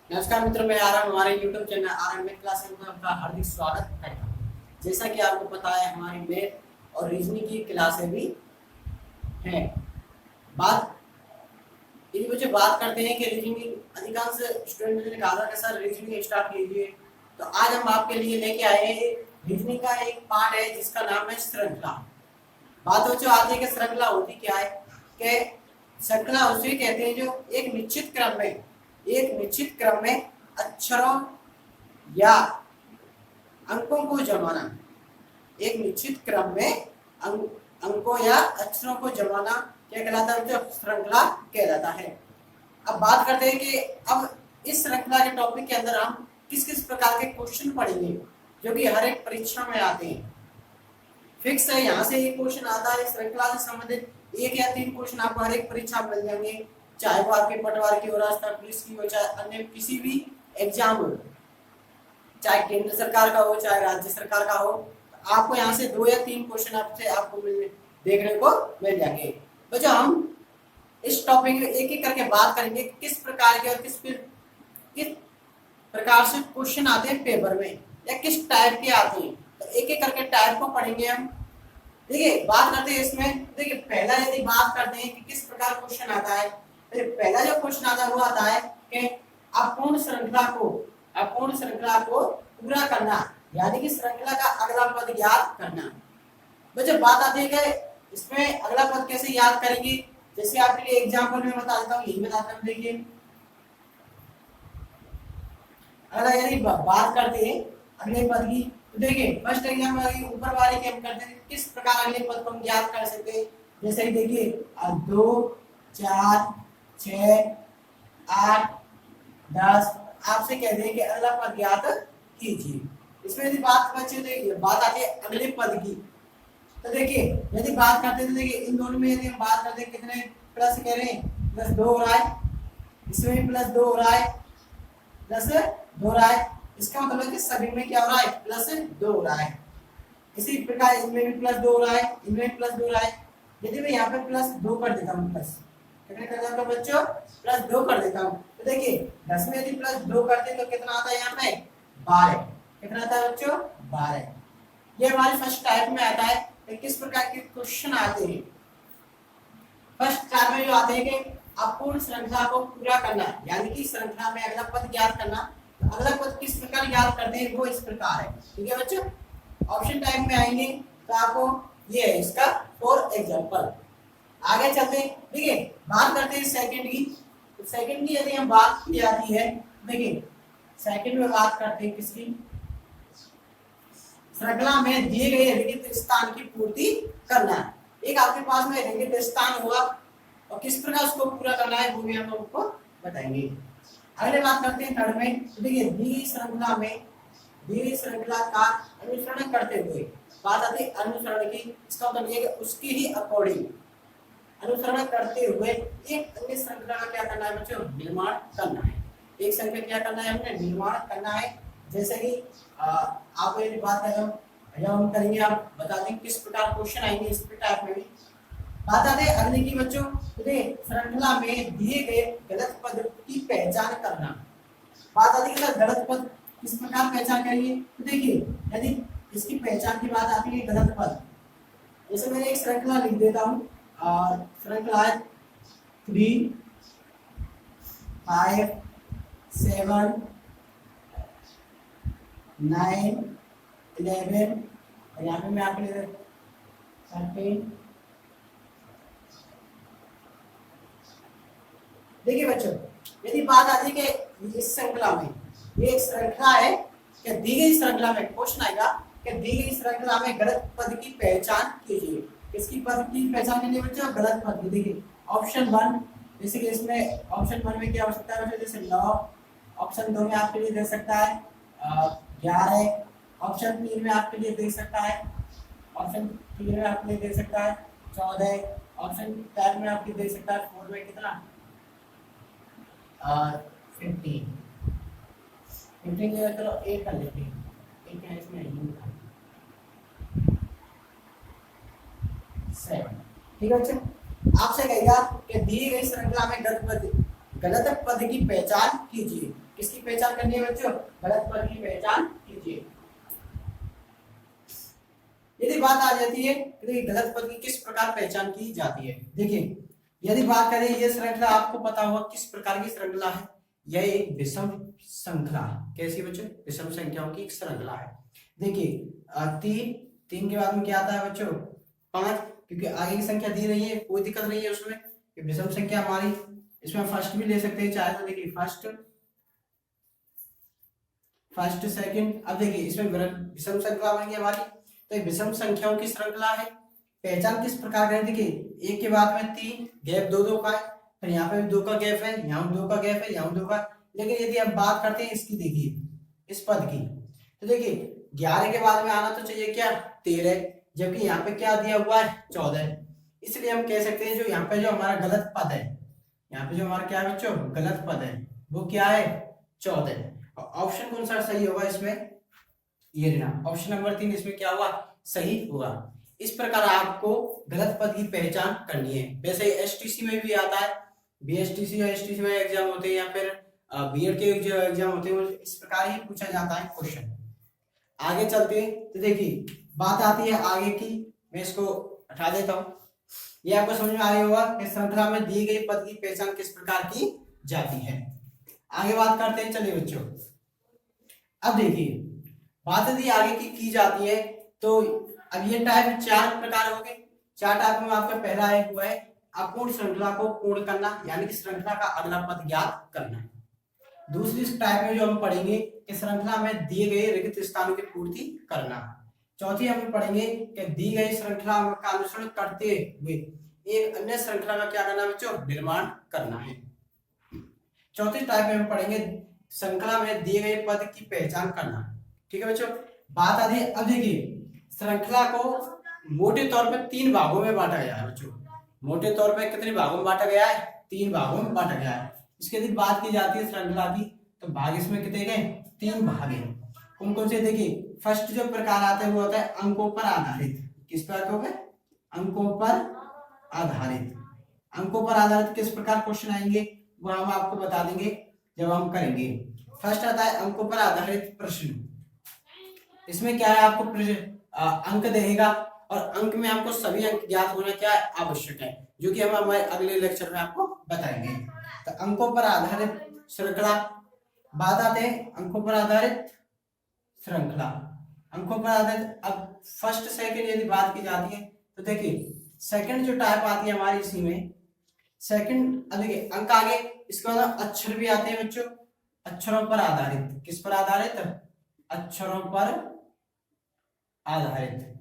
नमस्कार मित्रों, मैं आरएम हमारे YouTube channel RM math class में आपका हार्दिक स्वागत करता हूँ। जैसा कि आपको पता है, हमारी मैथ और रीजनिंग की क्लासें भी हैं। बात यदि बच्चे बात करते हैं कि रीजनिंग, अधिकांश स्टूडेंट ने कहा था कि सर रीजनिंग स्टार्ट कीजिए, तो आज हम आपके लिए लेके आए हैं रीजनिंग का एक पार्ट है जिसका नाम है श्रृंखला। बात बच्चों आती है कि श्रृंखला होती क्या है। कि श्रृंखला उसे कहते हैं जो एक निश्चित क्रम में अक्षरों या अंकों को जमाना, एक निश्चित क्रम में अंकों या अक्षरों को जमाना क्या कहलाता है? जो श्रृंखला कहलाता है। अब बात करते हैं कि अब इस श्रृंखला के टॉपिक के अंदर हम किस किस प्रकार के क्वेश्चन पढ़ेंगे जो कि हर एक परीक्षा में आते हैं। फिक्स है, यहाँ से एक क्वेश्चन आता है श्रृंखला से संबंधित, 1 या 3 क्वेश्चन आपको हर एक परीक्षा में मिल जाएंगे, चाहे वो आपके पटवार की हो, राजस्थान पुलिस की हो, चाहे अन्य किसी भी एग्जाम हो, चाहे केंद्र सरकार का हो चाहे राज्य सरकार का हो। आपको यहाँ से 2 या 3 क्वेश्चन आपको देखने को मिल जाएंगे। तो जो हम इस टॉपिक में एक एक करके बात करेंगे किस प्रकार के और किस प्रकार से क्वेश्चन आते हैं पेपर में या किस टाइप के आते हैं, तो एक एक करके टाइप को पढ़ेंगे हम। देखिए बात करते हैं इसमें, देखिए पहला यदि बात करते हैं कि किस प्रकार क्वेश्चन आता है, तो पहला जो क्वेश्चन आता है वो आता है कि अपूर्ण श्रृंखला को पूरा करना, यानी कि श्रृंखला का अगला पद याद करना। तो जब बात आती है कि इसमें अगला पद कैसे याद करेंगे, जैसे आपके लिए एग्जाम्पल में बता देता हूँ, यही बताता हूँ। देखिए अगला यदि बात करते हैं अगले पद की, तो देखिए फर्स्ट एग्जाम्पल ऊपर वाले के हम करते हैं किस प्रकार अगले पद को हम याद कर सकते हैं। जैसे ही देखिए 2 4 6 8 10 आपसे कह दें कि अगला पद याद कीजिए। इसमें यदि बात बच्चे देखिए बात आती है अगले पद की, तो देखिए यदि बात करते हैं तो देखिए इन दोनों में यदि हम बात करते हैं कितने प्लस कह रहे हैं, +2 हो रहा है, इसमें भी +2 हो रहा है, +2 हो रहा है। इसका मतलब है कि सभी में क्या हो रहा है? +2 हो रहा है। इसी प्रकार इसमें भी +2 हो रहा है, इनमें भी +2 हो रहा है। यदि मैं यहाँ पे +2 कर देता हूँ, प्लस कितने कर देता हूँ बच्चों? +2 कर देता हूँ, तो देखिए 10 में यदि +2 करते हैं तो कितना आता है? यहाँ पे 12। कितना आता है बच्चों? 12। ये हमारे फर्स्ट टाइप में आता है कि किस प्रकार के क्वेश्चन आते हैं। फर्स्ट टाइप में जो आते हैं कि अपूर्ण श्रृंखला को पूरा करना, यानी कि श्रृंखला में अगला पद याद करना। अगला पद किस प्रकार याद करते हैं वो इस प्रकार है, ठीक है बच्चों। ऑप्शन टाइप में आएंगे तो आपको ये है इसका फॉर एग्जांपल। आगे चलते हैं, देखिए बात करते हैं सेकंड की। तो सेकंड की यदि हम बात की जाती है, देखिए सेकंड में बात करते हैं किसकी? श्रृंखला में दिए गए रिक्त स्थान की पूर्ति करना। एक आपके पास में रिक्त स्थान होगा और किस प्रकार उसको पूरा करना है वो भी हम आपको बताएंगे। अगले बात करते हैं थर्ड में, तो देखिए दी गई श्रृंखला का अनुसरण करते हुए, बात आती है अनुसरण की। इसका मतलब ये कि उसके ही अकॉर्डिंग अनुसरण करते हुए एक अन्य श्रृंखला का क्या करना है बच्चों? निर्माण करना है। एक श्रृंखला क्या करना है? हमने निर्माण करना है। जैसे कि आप ये बात जब हम करेंगे आप बता दें किस प्रकार क्वेश्चन आएंगे इस टाइप में भी। बात आते हैं अगले की बच्चों, श्रृंखला में दिए गए गलत पद की पहचान करना। बात आती है गलत पद किस प्रकार पहचान करेंगे, तो देखिए यदि इसकी पहचान की बात आती है गलत पद, जैसे मैंने एक श्रृंखला लिख देता हूँ, श्रृंखला है 3 5 7 9 11 और यहाँ पे मैं आपके लिए 13। देखिए बच्चों यदि बात आती है कि इस श्रृंखला में, ये एक श्रृंखला है कि दी गई श्रृंखला में क्वेश्चन आएगा कि दी गई श्रृंखला में गलत पद की पहचान कीजिए। किसकी पद की पहचान कीजिए बच्चों? गलत पद की। देखिए ऑप्शन 1, जैसे कि इसमें ऑप्शन 1 में क्या हो सकता है बच्चों? जैसे 9, ऑप्शन 2 में आपके लिए दे सकता है 11, ऑप्शन 3 में आपके लिए दे सकता है, ऑप्शन 3 में आपके लिए दे सकता है 14, ऑप्शन 4 में आपके दे सकता है 4 में कितना 15 चलो 8 कर लेते हैं, एक है इसमें 7। ठीक है बच्चों, आपसे कहेगा कि दी गई श्रृंखला में गलत पद की पहचान कीजिए। किसकी पहचान करनी है बच्चों? गलत पद की पहचान कीजिए। यदि बात आ जाती है कि गलत पद की किस प्रकार पहचान की जाती है, देखिए यदि बात करें ये श्रृंखला आपको पता होगा किस प्रकार की श्रृंखला है, यह एक विषम श्रृंखला है। कैसी बच्चों? विषम संख्याओं की एक श्रृंखला है। देखिए तीन, तीन के बाद में क्या आता है बच्चों? पांच, क्योंकि आगे की संख्या दी रही है, कोई दिक्कत नहीं है उसमें, विषम संख्या हमारी। इसमें फर्स्ट भी ले सकते हैं चाहे तो, देखिए फर्स्ट, फर्स्ट सेकंड। अब देखिए इसमें विषम श्रृंखला बन गई हमारी, तो विषम संख्याओं की श्रृंखला है। पहचान किस प्रकार करें? देखिए एक के बाद में तीन, गैप दो दो का है, फिर यहाँ पे भी दो का गैप है, यहाँ दो का गैप है, यहाँ दो का। लेकिन यदि हम बात करते हैं इसकी, देखिए इस पद की, तो देखिए 11 के बाद में आना तो चाहिए क्या? 13, जबकि यहाँ पे क्या दिया हुआ है? 14। इसलिए हम कह सकते हैं जो यहाँ पे जो हमारा गलत पद है, यहाँ पे जो हमारा क्या है बच्चों? गलत पद है, वो क्या है? 14। ऑप्शन कौन सा सही होगा इसमें? ये लेना, ऑप्शन नंबर 3 इसमें क्या हुआ? सही होगा। इस प्रकार आपको गलत पद की पहचान करनी है। वैसे एसटीसी में भी आता है, बीएसटीसी या एसटीसी में एग्जाम होते हैं, या फिर बीएड के जो एग्जाम होते हैं, इस प्रकार ही पूछा जाता है क्वेश्चन। आगे चलते हैं तो देखिए बात आती है आगे की, मैं इसको हटा देता हूं। ये आपको समझ में आया होगा कि श्रृंखला में दी गई पद की पहचान किस प्रकार की जाती है। आगे बात करते हैं, चलिए बच्चों। अब देखिए बात यदि आगे की जाती है तो अब ये टाइप 4 प्रकार हो गए। 4 टाइप में आपका पहला एक हुआ है अपूर्ण श्रृंखला को पूर्ण करना, यानी कि श्रृंखला का अगला पद ज्ञात करना। दूसरी टाइप में जो हम पढ़ेंगे कि श्रृंखला में दिए गए रिक्त स्थानों की पूर्ति करना। चौथी हम पढ़ेंगे कि दी गई श्रृंखला का अनुसरण करते हुए एक अन्य श्रृंखला का क्या करना बच्चों? निर्माण करना है। चौथी टाइप में हम पढ़ेंगे श्रृंखला में दिए गए पद की पहचान करना। ठीक है बच्चों, बात आती है। अब देखिए श्रृंखला को मोटे तौर पर 3 भागों में बांटा गया है बच्चों। मोटे तौर पर कितने भागों में बांटा गया है? 3 भागों में बांटा गया है। इसके यदि बात की जाती है श्रृंखला की, तो भाग इसमें कितने गए? 3 भाग हैं। कौन कौन से? देखिए फर्स्ट जो प्रकार आता है वो होता है अंकों पर आधारित। किस प्रकार हो गए? अंकों पर आधारित। अंकों पर आधारित किस प्रकार क्वेश्चन आएंगे वो हम आपको बता देंगे जब हम करेंगे। फर्स्ट आता है अंकों पर आधारित प्रश्न। इसमें क्या है? आपको अंक देगा और अंक में आपको सभी अंक ज्ञात होना क्या आवश्यक है, जो कि हम हमारे अगले लेक्चर में आपको बताएंगे। तो अंकों पर आधारित श्रृंखला, बात आते हैं अंकों पर आधारित श्रृंखला। अंकों पर आधारित, अब फर्स्ट सेकंड यदि बात की जाती है तो देखिए सेकंड जो टाइप आती है हमारी इसी में सेकंड। अब देखिए अंक आगे, इसके बाद अक्षर भी आते हैं बच्चों। अक्षरों पर आधारित, किस पर आधारित? अक्षरों पर आधारित।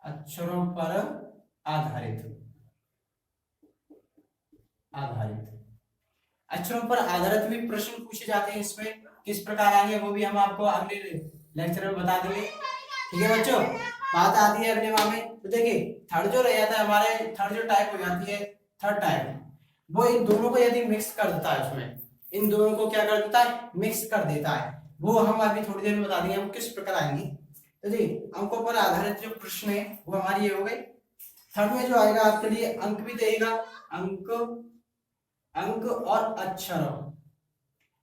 अक्षरों पर आधारित, अक्षरों पर आधारित भी प्रश्न पूछे जाते हैं। इसमें किस प्रकार आएंगे वो भी हम आपको अगले लेक्चर में बता देंगे। ठीक है बच्चों, बात आती है अगले वाले में। तो देखिए थर्ड जो रह जाता है हमारे, थर्ड जो टाइप हो जाती है, थर्ड टाइप, वो इन दोनों को यदि मिक्स कर देता है, उसमें इन दोनों को क्या कर देता है? मिक्स कर देता है। वो हम अभी थोड़ी देर में बता देंगे हम किस प्रकार आएंगे। तो देखिए अंकों पर आधारित जो प्रश्न है वो हमारी ये हो गई। थर्ड में जो आएगा आपके लिए अंक भी देगा, अंक और अक्षरों,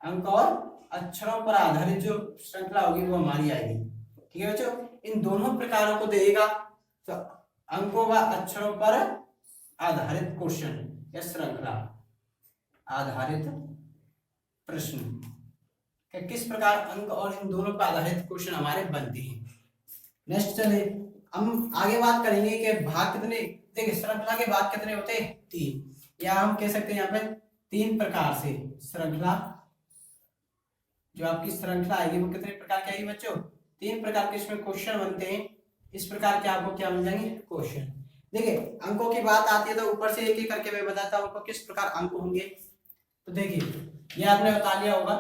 अंक और अक्षरों पर आधारित जो श्रृंखला होगी वो हमारी आएगी। ठीक है बच्चों, इन दोनों प्रकारों को देगा, तो अंकों व अक्षरों पर आधारित क्वेश्चन या श्रृंखला आधारित प्रश्न, किस प्रकार अंक और इन दोनों पर आधारित क्वेश्चन हमारे बनते हैं। नेक्स्ट चले, हम आगे बात करेंगे कि भाग कितने, देखिए श्रृंखला के भाग कितने होते हैं? 3, या हम कह सकते हैं यहाँ पे 3 प्रकार से श्रृंखला, जो आपकी श्रृंखला आएगी वो कितने प्रकार की आएगी बच्चों? 3 प्रकार के इसमें क्वेश्चन बनते हैं। इस प्रकार के आपको क्या मिल जाएंगे? क्वेश्चन। देखिए अंकों की बात आती है तो ऊपर से एक एक करके मैं बताता हूँ आपको किस प्रकार अंक होंगे। तो देखिए ये आपने बता लिया होगा।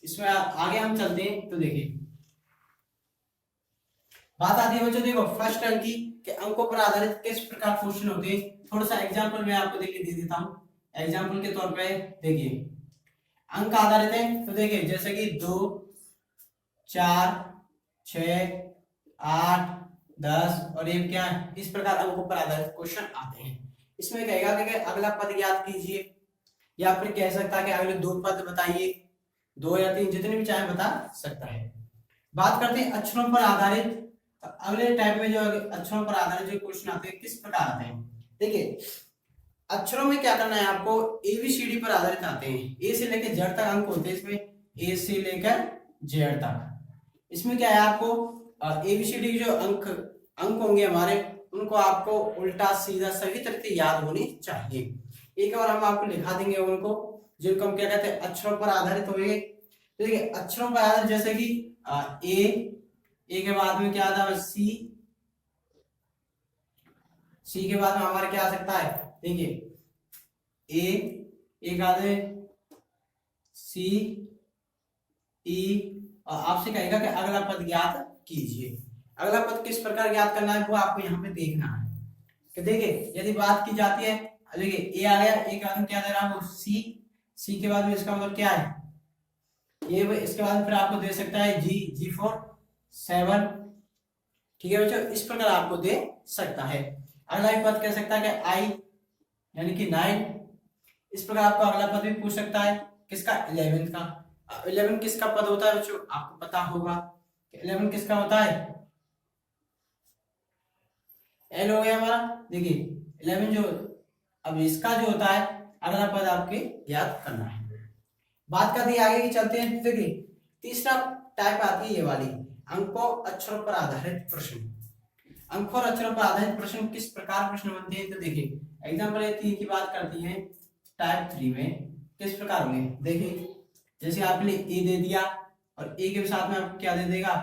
इसमें आगे हम चलते हैं तो देखिए बात आती है बच्चों, देखो फर्स्ट अंक की कि अंकों पर आधारित किस प्रकार क्वेश्चन होते हैं। थोड़ा सा एग्जांपल मैं आपको देखिए दे देता हूँ। एग्जांपल के तौर पे देखिए अंक आधारित है तो देखिए जैसे कि 2, 4, 6, 8, 10 और ये क्या है, इस प्रकार अंकों पर आधारित क्वेश्चन आते हैं। इसमें कहेगा कि अगला पद ज्ञात कीजिए, या फिर कह सकता है कि अगले 2 पद बताइए, 2 या 3 जितने भी चाहे बता सकता है। बात करते हैं अक्षरों पर आधारित। अगले टाइप में जो अक्षरों पर आधारित जो क्वेश्चन आते हैं किस प्रकार आते हैं, देखिए अक्षरों में क्या करना है आपको, एबीसीडी पर आधारित आते हैं। ए से लेकर जेड तक अंक होते हैं इसमें, ए से लेकर जेड तक। इसमें क्या है आपको एबीसीडी के जो अंक होंगे हमारे, उनको आपको उल्टा सीधा सभी तरह से याद होने चाहिए। एक बार हम आपको लिखा देंगे उनको, जिनको हम क्या कहते हैं अक्षरों पर आधारित होंगे। तो देखिए अक्षरों पर आधारित जैसे कि ए के बाद में क्या आता है सी के बाद में हमारा क्या आ सकता है, देखिए एक आधे सी ई, और आपसे कहेगा कि अगला पद ज्ञात कीजिए। अगला पद किस प्रकार ज्ञात करना है वो आपको यहाँ पे देखना है। कि देखिए यदि बात की जाती है, देखिए ए आ गया, ए का क्या दे रहा है वो सी के बाद में इसका मतलब क्या है ये, इसके बाद फिर आपको दे सकता है जी फॉर 7, ठीक है बच्चों, इस प्रकार आपको दे सकता है। अगला भी पद कह सकता है कि आई यानी कि 9, इस प्रकार आपको अगला पद भी पूछ सकता है किसका, 11 का। 11 किसका पद होता है बच्चों, आपको पता होगा 11 किसका होता है, एल हो गया हमारा। देखिए 11 जो, अब इसका जो होता है अगला पद आपके याद करना है। बात करते हैं आगे की चलते हैं। देखिए तीसरा टाइप आती है ये वाली, अंकों अक्षरों पर आधारित प्रश्न। अंकों और अक्षरों पर आधारित प्रश्न किस प्रकार प्रश्न बनते हैं, तो देखिए एग्जाम्पल ये 3 की बात करती है। टाइप 3 में किस प्रकार होंगे, देखिए जैसे आपके लिए ए दे दिया और ए के साथ में आपको क्या दे देगा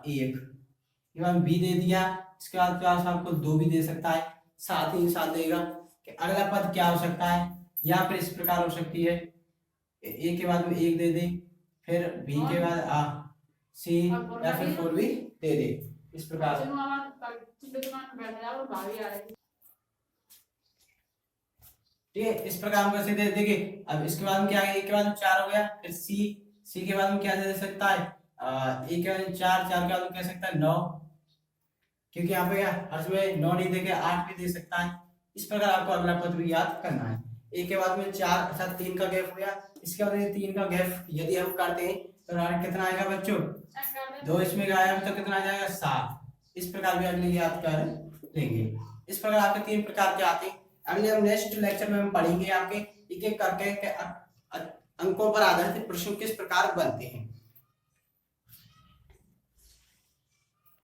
1, के बाद बी दे दिया, इसके बाद क्लास आपको 2 भी दे सकता है, साथ ही साथ देगा कि अगला पद क्या हो सकता है, या फिर इस प्रकार हो सकती है ए के बाद में 1 दे दे, फिर बी के बाद सी या फिर 4 भी दे दे, इस प्रकार। ठीक है, इस प्रकार हम कैसे दे देंगे। अब इसके बाद में क्या है, एक के बाद में 4 हो गया, फिर सी के बाद में क्या दे सकता है एक के बाद में 4 के बाद में कह सकता है 9, क्योंकि यहाँ पे क्या अर्थ में 9 नहीं देके 8 भी दे सकता है। इस प्रकार आपको अगला पद भी याद करना है। एक के बाद में 4 अर्थात 3 का गैप हो गया, इसके बाद में 3 का गैप यदि हम करते हैं तो कितना आएगा बच्चों, 2 इसमें गायब तो कितना आ जाएगा 7। इस प्रकार भी अगले याद कर लेंगे। इस प्रकार आपके 3 प्रकार के आते हैं। अगले हम नेक्स्ट लेक्चर में हम पढ़ेंगे आपके एक एक करके अंकों पर आधारित प्रश्न किस प्रकार बनते हैं।